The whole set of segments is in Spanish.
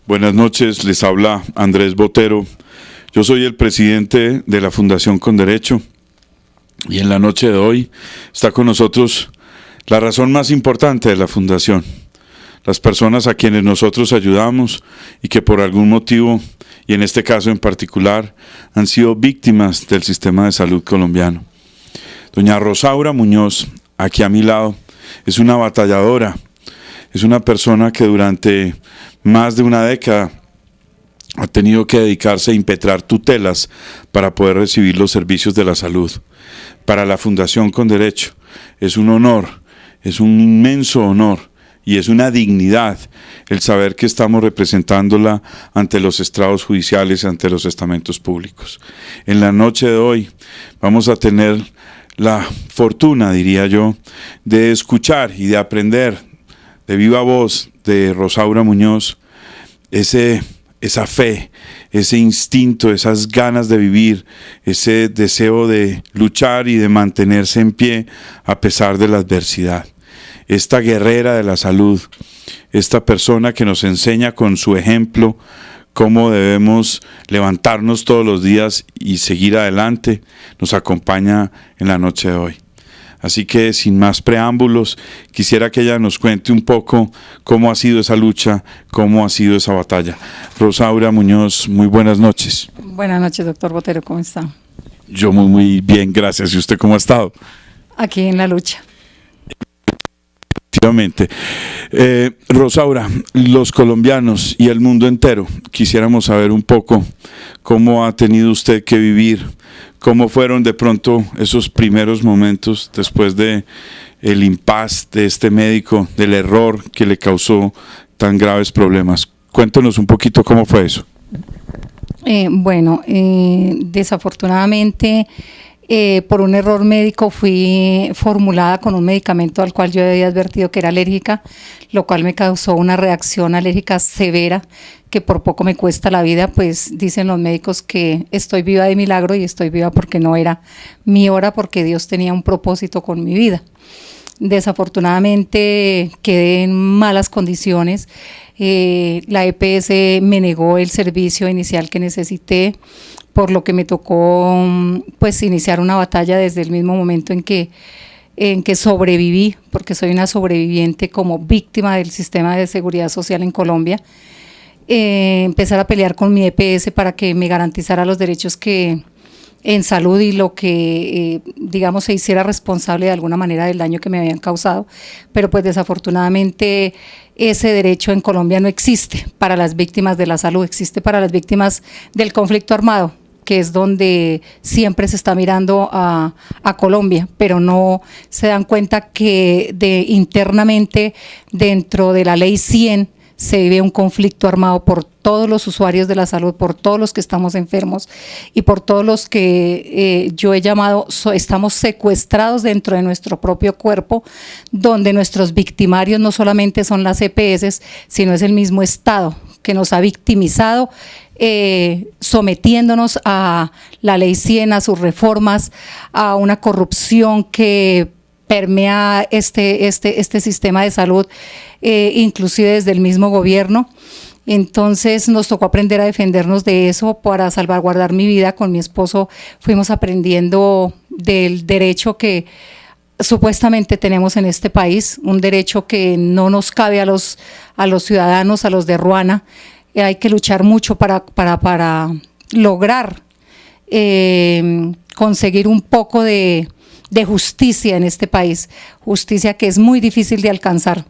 Buenas noches, les habla Andrés Botero. Yo soy el presidente de la Fundación Con Derecho y en la noche de hoy está con nosotros la razón más importante de la Fundación, las personas a quienes nosotros ayudamos y que por algún motivo, y en este caso en particular, han sido víctimas del sistema de salud colombiano. Doña Rosaura Muñoz, aquí a mi lado, es una batalladora, es una persona que durante más de una década ha tenido que dedicarse a impetrar tutelas para poder recibir los servicios de la salud. Para la Fundación Con Derecho es un honor, es un inmenso honor y es una dignidad el saber que estamos representándola ante los estrados judiciales y ante los estamentos públicos. En la noche de hoy vamos a tener la fortuna, diría yo, de escuchar y de aprender de viva voz de Rosaura Muñoz esa fe, ese instinto, esas ganas de vivir, ese deseo de luchar y de mantenerse en pie a pesar de la adversidad. Esta guerrera de la salud, esta persona que nos enseña con su ejemplo cómo debemos levantarnos todos los días y seguir adelante, nos acompaña en la noche de hoy. Así que sin más preámbulos, quisiera que ella nos cuente un poco cómo ha sido esa lucha, cómo ha sido esa batalla. Rosaura Muñoz, muy buenas noches. Buenas noches, doctor Botero, ¿cómo está? Yo muy bien, gracias. ¿Y usted cómo ha estado? Aquí en la lucha. Efectivamente. Rosaura, los colombianos y el mundo entero, quisiéramos saber un poco cómo ha tenido usted que vivir, cómo fueron de pronto esos primeros momentos después de el impasse de este médico, del error que le causó tan graves problemas. Cuéntanos un poquito cómo fue eso. Desafortunadamente, por un error médico fui formulada con un medicamento al cual yo había advertido que era alérgica, lo cual me causó una reacción alérgica severa que por poco me cuesta la vida. Pues dicen los médicos que estoy viva de milagro y estoy viva porque no era mi hora, porque Dios tenía un propósito con mi vida. Desafortunadamente quedé en malas condiciones. La EPS me negó el servicio inicial que necesité, por lo que me tocó pues iniciar una batalla desde el mismo momento en que sobreviví, porque soy una sobreviviente como víctima del sistema de seguridad social en Colombia. Empezar a pelear con mi EPS para que me garantizara los derechos que en salud y lo que, digamos, se hiciera responsable de alguna manera del daño que me habían causado, pero pues desafortunadamente ese derecho en Colombia no existe para las víctimas de la salud, existe para las víctimas del conflicto armado, que es donde siempre se está mirando a Colombia, pero no se dan cuenta que internamente dentro de la ley 100 se vive un conflicto armado por todos los usuarios de la salud, por todos los que estamos enfermos y por todos los que yo he llamado, estamos secuestrados dentro de nuestro propio cuerpo, donde nuestros victimarios no solamente son las EPS, sino es el mismo Estado que nos ha victimizado, sometiéndonos a la ley 100, a sus reformas, a una corrupción que permea este sistema de salud, inclusive desde el mismo gobierno. Entonces nos tocó aprender a defendernos de eso para salvaguardar mi vida. Con mi esposo fuimos aprendiendo del derecho que supuestamente tenemos en este país, un derecho que no nos cabe a los ciudadanos, a los de Ruana. Hay que luchar mucho para lograr conseguir un poco de justicia en este país, justicia que es muy difícil de alcanzar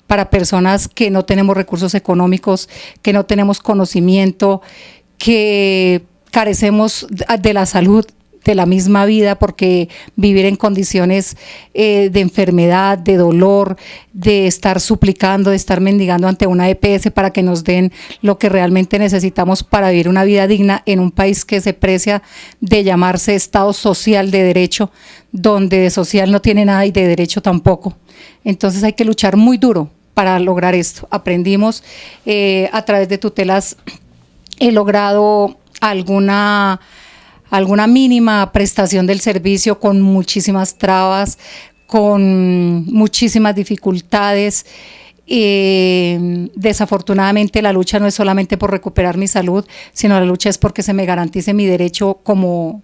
para personas que no tenemos recursos económicos, que no tenemos conocimiento, que carecemos de la salud, de la misma vida, porque vivir en condiciones de enfermedad, de dolor, de estar suplicando, de estar mendigando ante una EPS para que nos den lo que realmente necesitamos para vivir una vida digna en un país que se precia de llamarse Estado Social de Derecho, donde de social no tiene nada y de derecho tampoco. Entonces hay que luchar muy duro para lograr esto. Aprendimos a través de tutelas, he logrado alguna mínima prestación del servicio con muchísimas trabas, con muchísimas dificultades, Desafortunadamente la lucha no es solamente por recuperar mi salud, sino la lucha es porque se me garantice mi derecho como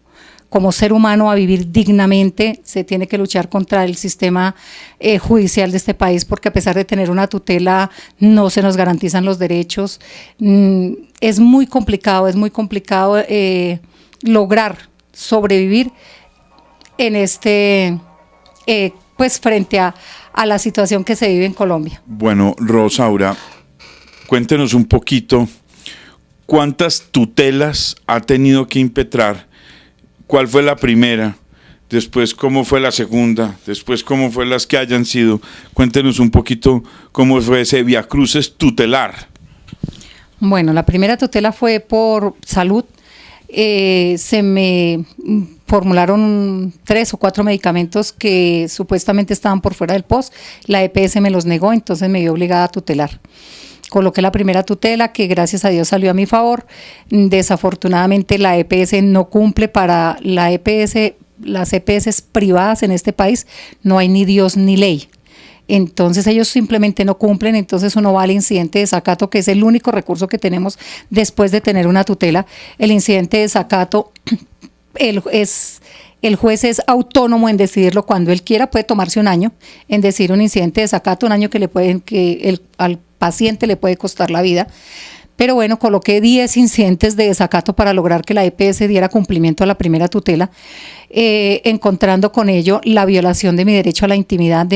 ser humano a vivir dignamente. Se tiene que luchar contra el sistema judicial de este país, porque a pesar de tener una tutela no se nos garantizan los derechos. Es muy complicado lograr sobrevivir en pues frente a la situación que se vive en Colombia. Bueno, Rosaura, cuéntenos un poquito, ¿cuántas tutelas ha tenido que impetrar? ¿Cuál fue la primera? Después, ¿cómo fue la segunda? Después, ¿cómo fue las que hayan sido? Cuéntenos un poquito cómo fue ese viacrucis tutelar. Bueno, la primera tutela fue por salud. Se me formularon 3 o 4 medicamentos que supuestamente estaban por fuera del POS. La EPS me los negó, entonces me vi obligada a tutelar. Coloqué la primera tutela, que gracias a Dios salió a mi favor. Desafortunadamente la EPS no cumple. Para la EPS, las EPS privadas en este país no hay ni Dios ni ley. Entonces ellos simplemente no cumplen, entonces uno va al incidente de desacato, que es el único recurso que tenemos después de tener una tutela. El incidente de desacato, el juez es autónomo en decidirlo cuando él quiera, puede tomarse un año en decidir un incidente de desacato, un año al paciente le puede costar la vida. Pero bueno, coloqué 10 incidentes de desacato para lograr que la EPS diera cumplimiento a la primera tutela, encontrando con ello la violación de mi derecho a la intimidad.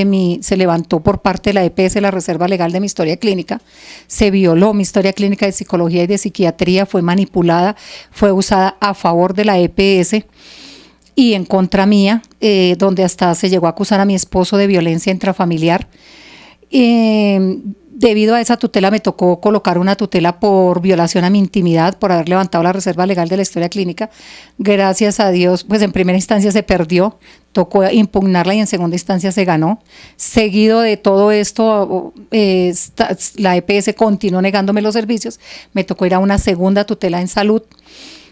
Se levantó por parte de la EPS la reserva legal de mi historia clínica, se violó mi historia clínica de psicología y de psiquiatría, fue manipulada, fue usada a favor de la EPS y en contra mía, donde hasta se llegó a acusar a mi esposo de violencia intrafamiliar. Debido a esa tutela me tocó colocar una tutela por violación a mi intimidad, por haber levantado la reserva legal de la historia clínica. Gracias a Dios, pues en primera instancia se perdió, tocó impugnarla y en segunda instancia se ganó. Seguido de todo esto, la EPS continuó negándome los servicios, me tocó ir a una segunda tutela en salud,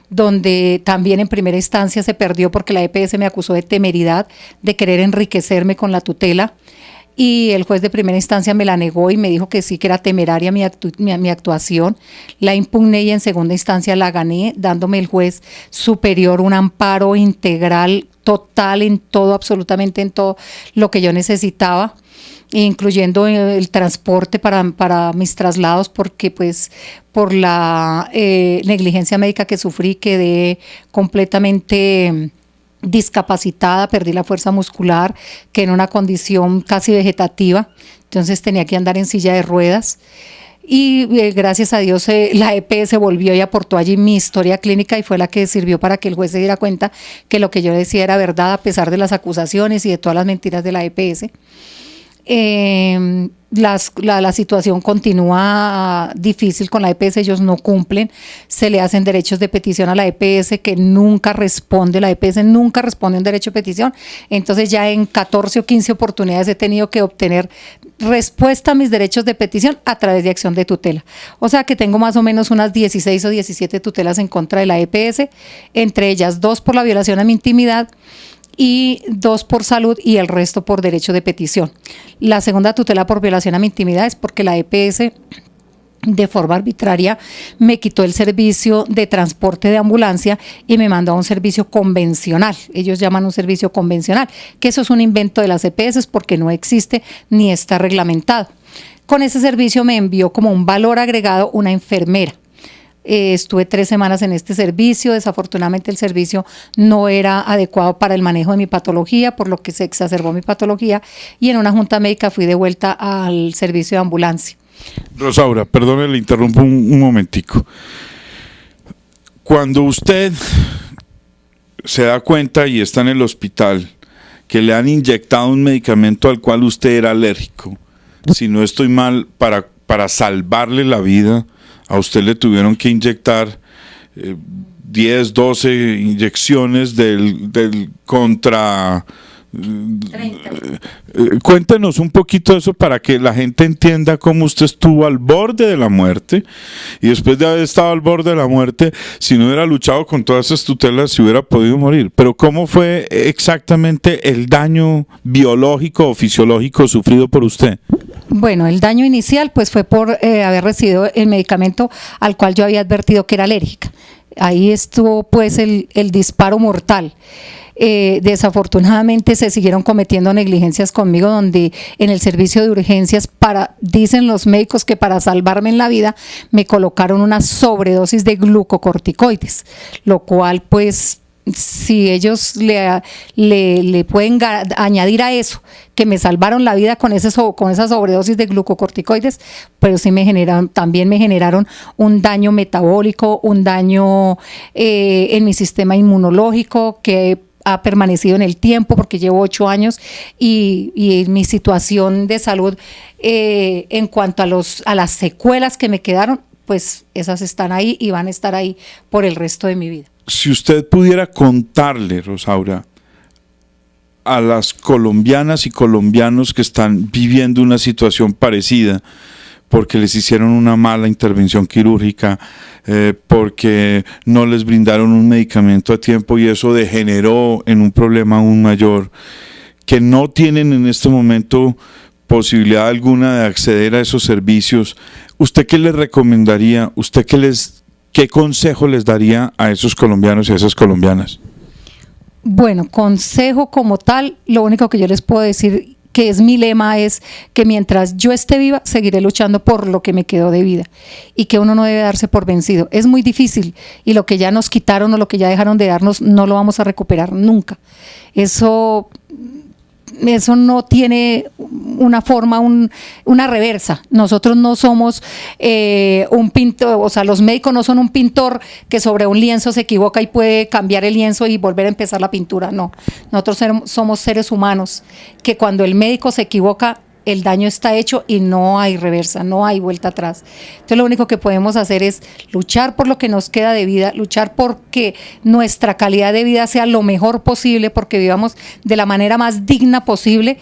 donde también en primera instancia se perdió porque la EPS me acusó de temeridad, de querer enriquecerme con la tutela. Y el juez de primera instancia me la negó y me dijo que sí, que era temeraria mi actuación. La impugné y en segunda instancia la gané, dándome el juez superior un amparo integral, total, en todo, absolutamente en todo lo que yo necesitaba, incluyendo el transporte para mis traslados, porque pues por la negligencia médica que sufrí quedé completamente discapacitada, perdí la fuerza muscular, que en una condición casi vegetativa, entonces tenía que andar en silla de ruedas. Y gracias a Dios la EPS volvió y aportó allí mi historia clínica y fue la que sirvió para que el juez se diera cuenta que lo que yo decía era verdad, a pesar de las acusaciones y de todas las mentiras de la EPS. La situación continúa difícil con la EPS, ellos no cumplen, se le hacen derechos de petición a la EPS que nunca responde, la EPS nunca responde un derecho de petición, entonces ya en 14 o 15 oportunidades he tenido que obtener respuesta a mis derechos de petición a través de acción de tutela, o sea que tengo más o menos unas 16 o 17 tutelas en contra de la EPS, entre ellas 2 por la violación a mi intimidad y 2 por salud y el resto por derecho de petición. La segunda tutela por violación a mi intimidad es porque la EPS de forma arbitraria me quitó el servicio de transporte de ambulancia y me mandó a un servicio convencional. Ellos llaman un servicio convencional, que eso es un invento de las EPS porque no existe ni está reglamentado. Con ese servicio me envió como un valor agregado una enfermera. Estuve 3 semanas en este servicio, desafortunadamente el servicio no era adecuado para el manejo de mi patología, por lo que se exacerbó mi patología y en una junta médica fui de vuelta al servicio de ambulancia. Rosaura, perdone, le interrumpo un momentico. Cuando usted se da cuenta y está en el hospital que le han inyectado un medicamento al cual usted era alérgico, si no estoy mal, para salvarle la vida, a usted le tuvieron que inyectar 10, 12 inyecciones del contra Cuéntenos un poquito de eso para que la gente entienda cómo usted estuvo al borde de la muerte y después de haber estado al borde de la muerte, si no hubiera luchado con todas esas tutelas, se hubiera podido morir. Pero ¿cómo fue exactamente el daño biológico o fisiológico sufrido por usted? Bueno, el daño inicial pues fue por haber recibido el medicamento al cual yo había advertido que era alérgica. Ahí estuvo pues el disparo mortal. Desafortunadamente se siguieron cometiendo negligencias conmigo, donde en el servicio de urgencias, dicen los médicos que para salvarme en la vida me colocaron una sobredosis de glucocorticoides, lo cual pues si ellos le pueden añadir a eso que me salvaron la vida con esa sobredosis de glucocorticoides, pero sí también me generaron un daño metabólico, un daño en mi sistema inmunológico que ha permanecido en el tiempo porque llevo 8 años y mi situación de salud en cuanto a las secuelas que me quedaron, pues esas están ahí y van a estar ahí por el resto de mi vida. Si usted pudiera contarle, Rosaura, a las colombianas y colombianos que están viviendo una situación parecida, porque les hicieron una mala intervención quirúrgica, porque no les brindaron un medicamento a tiempo y eso degeneró en un problema aún mayor, que no tienen en este momento posibilidad alguna de acceder a esos servicios, ¿usted qué les recomendaría? ¿Usted qué consejo les daría a esos colombianos y a esas colombianas? Bueno, consejo como tal, lo único que yo les puedo decir, que es mi lema, es que mientras yo esté viva, seguiré luchando por lo que me quedó de vida y que uno no debe darse por vencido. Es muy difícil y lo que ya nos quitaron o lo que ya dejaron de darnos no lo vamos a recuperar nunca. Eso no tiene una forma, una reversa. Nosotros no somos un pintor, o sea, los médicos no son un pintor que sobre un lienzo se equivoca y puede cambiar el lienzo y volver a empezar la pintura. No, nosotros somos seres humanos que cuando el médico se equivoca, el daño está hecho y no hay reversa, no hay vuelta atrás. Entonces lo único que podemos hacer es luchar por lo que nos queda de vida, luchar porque nuestra calidad de vida sea lo mejor posible, porque vivamos de la manera más digna posible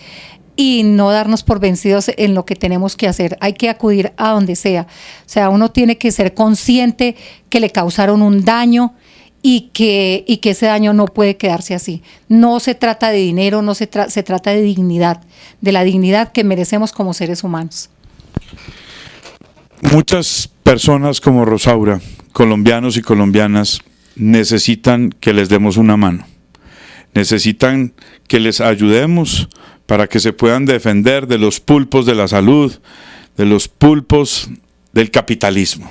y no darnos por vencidos en lo que tenemos que hacer. Hay que acudir a donde sea. O sea, uno tiene que ser consciente que le causaron un daño y que ese daño no puede quedarse así. No se trata de dinero, se trata de dignidad, de la dignidad que merecemos como seres humanos. Muchas personas como Rosaura, colombianos y colombianas, necesitan que les demos una mano. Necesitan que les ayudemos para que se puedan defender de los pulpos de la salud, de los pulpos del capitalismo.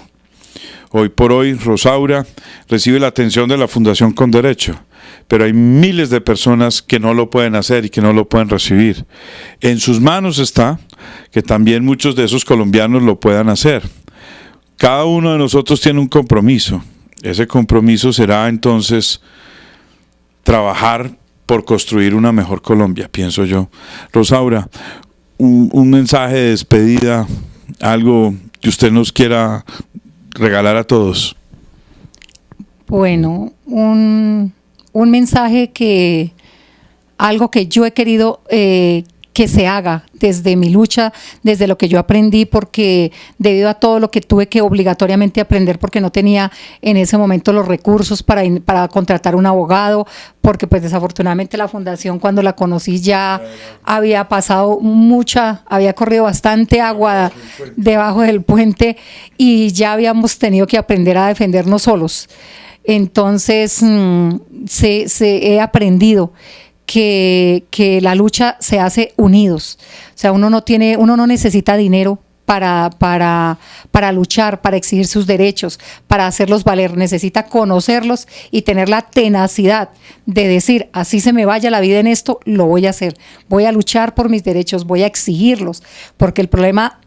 Hoy por hoy, Rosaura recibe la atención de la Fundación Con Derecho, pero hay miles de personas que no lo pueden hacer y que no lo pueden recibir. En sus manos está que también muchos de esos colombianos lo puedan hacer. Cada uno de nosotros tiene un compromiso. Ese compromiso será entonces trabajar por construir una mejor Colombia, pienso yo. Rosaura, un mensaje de despedida, algo que usted nos quiera regalar a todos. Bueno, un mensaje algo que yo he querido que se haga desde mi lucha, desde lo que yo aprendí, porque debido a todo lo que tuve que obligatoriamente aprender, porque no tenía en ese momento los recursos para contratar un abogado, porque pues desafortunadamente la fundación cuando la conocí ya había pasado había corrido bastante agua debajo del puente y ya habíamos tenido que aprender a defendernos solos. Entonces he aprendido que la lucha se hace unidos. O sea, uno no necesita dinero para luchar, para exigir sus derechos, para hacerlos valer. Necesita conocerlos y tener la tenacidad de decir, así se me vaya la vida en esto, lo voy a hacer. Voy a luchar por mis derechos, voy a exigirlos, porque el problema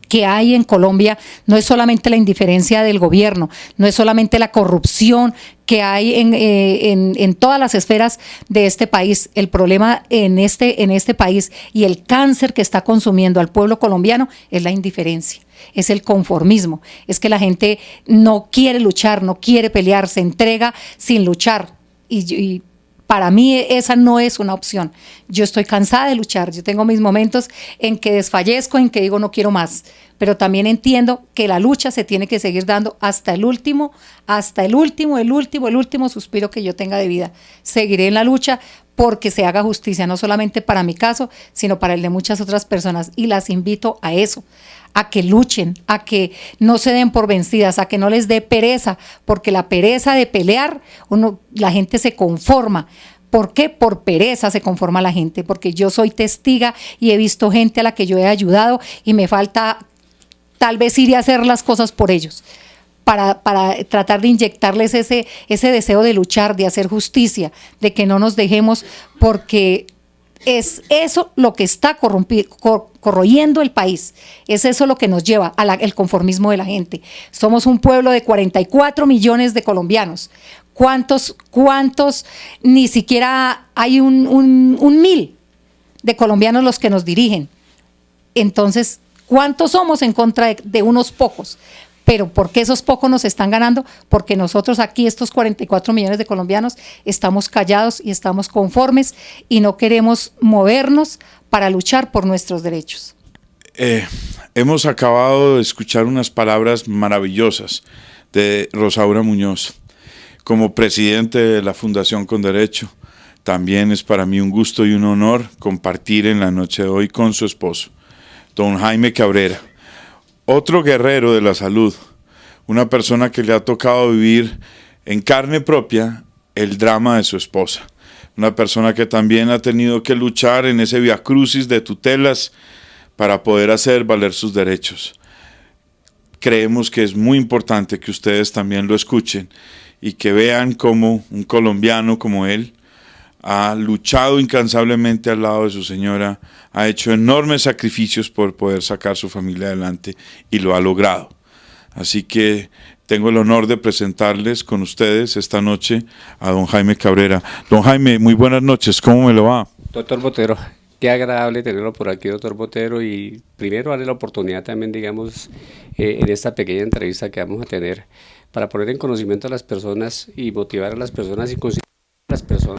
que hay en Colombia no es solamente la indiferencia del gobierno, no es solamente la corrupción que hay en todas las esferas de este país. El problema en este país y el cáncer que está consumiendo al pueblo colombiano es la indiferencia, es el conformismo, es que la gente no quiere luchar, no quiere pelear, se entrega sin luchar y Para mí esa no es una opción. Yo estoy cansada de luchar, yo tengo mis momentos en que desfallezco, en que digo no quiero más, pero también entiendo que la lucha se tiene que seguir dando hasta el último suspiro que yo tenga de vida. Seguiré en la lucha porque se haga justicia, no solamente para mi caso, sino para el de muchas otras personas. Y las invito a eso, a que luchen, a que no se den por vencidas, a que no les dé pereza, porque la pereza de pelear, la gente se conforma. ¿Por qué? Por pereza se conforma la gente, porque yo soy testiga y he visto gente a la que yo he ayudado y me falta tal vez ir y hacer las cosas por ellos, para tratar de inyectarles ese deseo de luchar, de hacer justicia, de que no nos dejemos, porque es eso lo que está corroyendo el país, es eso lo que nos lleva al conformismo de la gente. Somos un pueblo de 44 millones de colombianos. ¿Cuántos ni siquiera hay un 1000 de colombianos los que nos dirigen? Entonces, ¿cuántos somos en contra de unos pocos? Pero ¿por qué esos pocos nos están ganando? Porque nosotros aquí, estos 44 millones de colombianos, estamos callados y estamos conformes y no queremos movernos para luchar por nuestros derechos. Hemos acabado de escuchar unas palabras maravillosas de Rosaura Muñoz. Como presidente de la Fundación Con Derecho, también es para mí un gusto y un honor compartir en la noche de hoy con su esposo, don Jaime Cabrera. Otro guerrero de la salud, una persona que le ha tocado vivir en carne propia el drama de su esposa, una persona que también ha tenido que luchar en ese viacrucis de tutelas para poder hacer valer sus derechos. Creemos que es muy importante que ustedes también lo escuchen y que vean cómo un colombiano como él ha luchado incansablemente al lado de su señora, ha hecho enormes sacrificios por poder sacar su familia adelante y lo ha logrado. Así que tengo el honor de presentarles con ustedes esta noche a don Jaime Cabrera. Don Jaime, muy buenas noches, ¿cómo me lo va? Doctor Botero, qué agradable tenerlo por aquí, doctor Botero, y primero darle la oportunidad también, digamos, en esta pequeña entrevista que vamos a tener, para poner en conocimiento a las personas y motivar a las personas y concienciar a las personas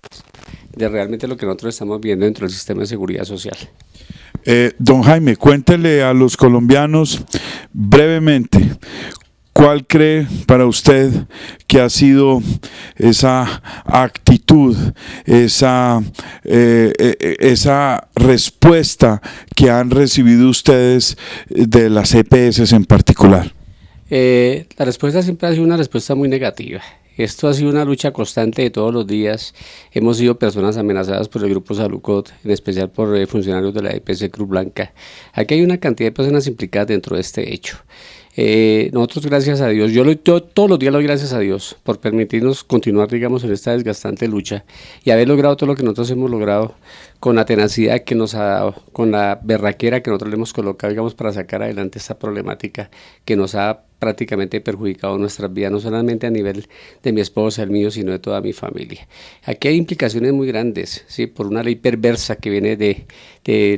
de realmente lo que nosotros estamos viendo dentro del sistema de seguridad social. Don Jaime, cuéntele a los colombianos brevemente, ¿cuál cree para usted que ha sido esa actitud, esa respuesta que han recibido ustedes de las EPS en particular? La respuesta siempre ha sido una respuesta muy negativa. Esto ha sido una lucha constante de todos los días. Hemos sido personas amenazadas por el Grupo Salucot, en especial por funcionarios de la EPS Cruz Blanca. Aquí hay una cantidad de personas implicadas dentro de este hecho. Nosotros, gracias a Dios, yo todos los días le doy gracias a Dios por permitirnos continuar, digamos, en esta desgastante lucha y haber logrado todo lo que nosotros hemos logrado con la tenacidad que nos ha dado, con la berraquera que nosotros le hemos colocado, digamos, para sacar adelante esta problemática que nos ha prácticamente perjudicado nuestras vidas, no solamente a nivel de mi esposa, el mío, sino de toda mi familia. Aquí hay implicaciones muy grandes, ¿sí? Por una ley perversa que viene de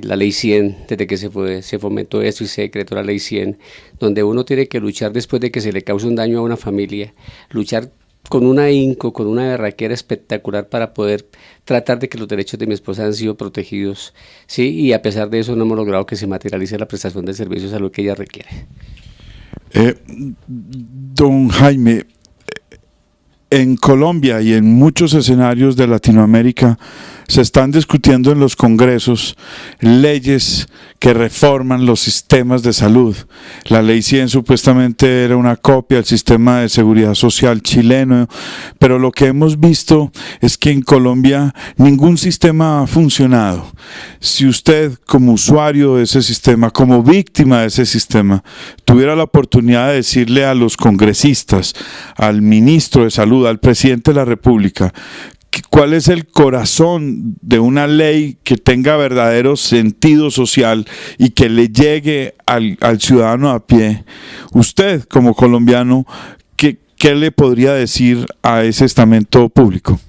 la ley 100, desde que se fomentó esto y se decretó la ley 100, donde uno tiene que luchar después de que se le cause un daño a una familia, luchar con un ahínco, con una berraquera espectacular para poder tratar de que los derechos de mi esposa han sido protegidos, ¿sí? Y a pesar de eso no hemos logrado que se materialice la prestación de servicios a lo que ella requiere. Don Jaime, en Colombia y en muchos escenarios de Latinoamérica se están discutiendo en los congresos leyes que reforman los sistemas de salud. La ley 100 supuestamente era una copia del sistema de seguridad social chileno, pero lo que hemos visto es que en Colombia ningún sistema ha funcionado. Si usted, como usuario de ese sistema, como víctima de ese sistema, tuviera la oportunidad de decirle a los congresistas, al ministro de Salud, al presidente de la República, ¿cuál es el corazón de una ley que tenga verdadero sentido social y que le llegue al ciudadano a pie? Usted, como colombiano, ¿qué le podría decir a ese estamento público?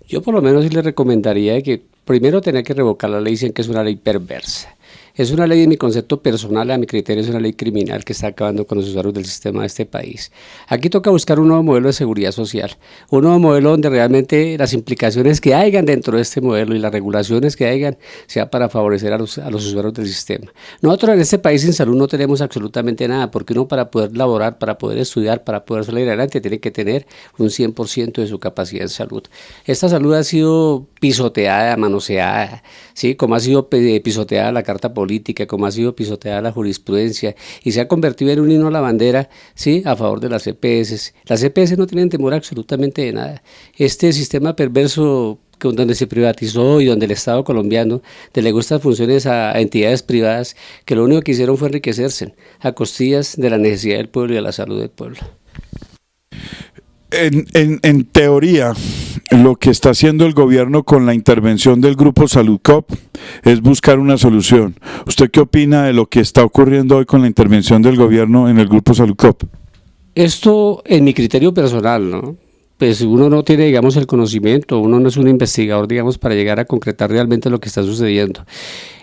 Yo por lo menos sí le recomendaría que primero tenía que revocar la ley 100, que es una ley perversa. Es una ley, en mi concepto personal, a mi criterio, es una ley criminal que está acabando con los usuarios del sistema de este país. Aquí toca buscar un nuevo modelo de seguridad social, un nuevo modelo donde realmente las implicaciones que hayan dentro de este modelo y las regulaciones que hayan sea para favorecer a los usuarios del sistema. Nosotros en este país sin salud no tenemos absolutamente nada, porque uno para poder laborar, para poder estudiar, para poder salir adelante, tiene que tener un 100% de su capacidad en salud. Esta salud ha sido pisoteada, manoseada, ¿sí? Como ha sido pisoteada la carta política, como ha sido pisoteada la jurisprudencia, y se ha convertido en un himno a la bandera, ¿sí? A favor de las EPS. Las EPS no tienen temor absolutamente de nada. Este sistema perverso donde se privatizó y donde el Estado colombiano delegó estas funciones a entidades privadas que lo único que hicieron fue enriquecerse a costillas de la necesidad del pueblo y de la salud del pueblo. En teoría, lo que está haciendo el gobierno con la intervención del Grupo Saludcop es buscar una solución. ¿Usted qué opina de lo que está ocurriendo hoy con la intervención del gobierno en el Grupo Saludcop? Esto, en mi criterio personal, ¿no? Pues uno no tiene, digamos, el conocimiento, uno no es un investigador, digamos, para llegar a concretar realmente lo que está sucediendo.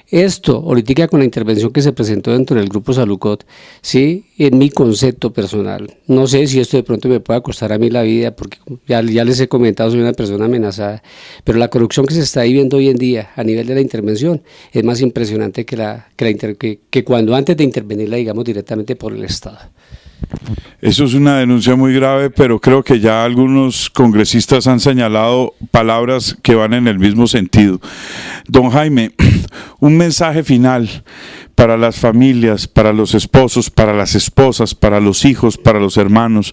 Esto, ahorita con la intervención que se presentó dentro del Grupo Saludcop, sí, en mi concepto personal, no sé si esto de pronto me pueda costar a mí la vida, porque ya les he comentado, soy una persona amenazada, pero la corrupción que se está viviendo hoy en día a nivel de la intervención es más impresionante que cuando antes de intervenirla, digamos, directamente por el Estado. Eso es una denuncia muy grave, pero creo que ya algunos congresistas han señalado palabras que van en el mismo sentido. Don Jaime, un mensaje final para las familias, para los esposos, para las esposas, para los hijos, para los hermanos,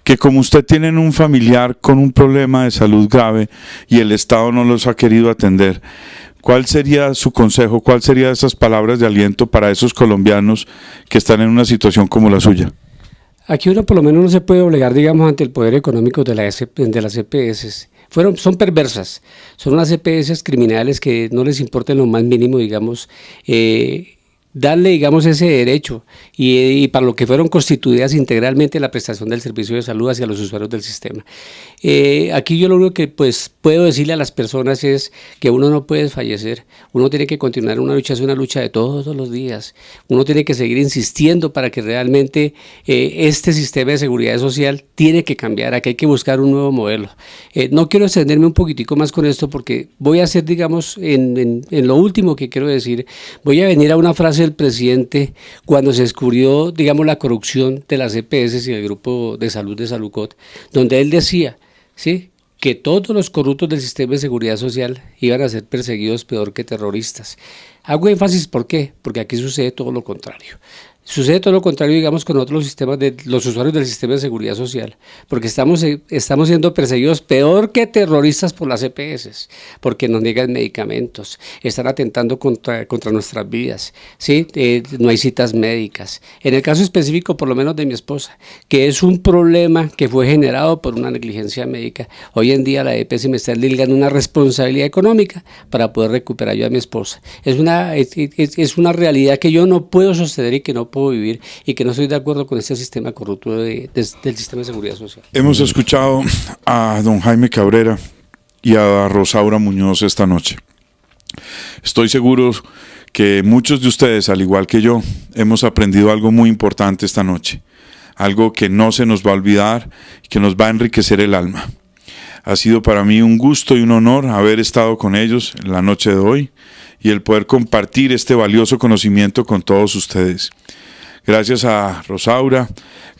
que como usted tienen un familiar con un problema de salud grave y el Estado no los ha querido atender. ¿Cuál sería su consejo? ¿Cuál serían esas palabras de aliento para esos colombianos que están en una situación como la suya? Aquí uno por lo menos no se puede obligar, digamos, ante el poder económico de las EPS. Son perversas, son unas EPS criminales que no les importa en lo más mínimo, digamos, darle, digamos, ese derecho y para lo que fueron constituidas integralmente la prestación del servicio de salud hacia los usuarios del sistema. Aquí yo lo único que pues puedo decirle a las personas es que uno no puede fallecer, uno tiene que continuar una lucha, es una lucha de todos los días, uno tiene que seguir insistiendo para que realmente este sistema de seguridad social tiene que cambiar, aquí hay que buscar un nuevo modelo. No quiero extenderme un poquitico más con esto porque voy a hacer, digamos, en lo último que quiero decir, voy a venir a una frase del presidente cuando se descubrió, digamos, la corrupción de las EPS y el grupo de salud de Saludcop, donde él decía, ¿sí?, que todos los corruptos del sistema de seguridad social iban a ser perseguidos peor que terroristas. Hago énfasis, ¿por qué? Porque aquí sucede todo lo contrario. Sucede todo lo contrario, digamos, con otros sistemas de los usuarios del sistema de seguridad social, porque estamos siendo perseguidos peor que terroristas por las EPS, porque nos niegan medicamentos, están atentando contra nuestras vidas, ¿sí? No hay citas médicas. En el caso específico, por lo menos de mi esposa, que es un problema que fue generado por una negligencia médica. Hoy en día la EPS me está ligando una responsabilidad económica para poder recuperar yo a mi esposa. Es una realidad que yo no puedo sostener y que no puedo vivir y que no estoy de acuerdo con este sistema corrupto del sistema de seguridad social. Hemos escuchado a don Jaime Cabrera y a Rosaura Muñoz esta noche. Estoy seguro que muchos de ustedes, al igual que yo, hemos aprendido algo muy importante esta noche, algo que no se nos va a olvidar y que nos va a enriquecer el alma. Ha sido para mí un gusto y un honor haber estado con ellos en la noche de hoy y el poder compartir este valioso conocimiento con todos ustedes. Gracias a Rosaura,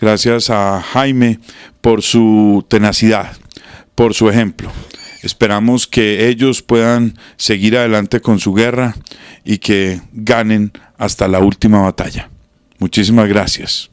gracias a Jaime por su tenacidad, por su ejemplo. Esperamos que ellos puedan seguir adelante con su guerra y que ganen hasta la última batalla. Muchísimas gracias.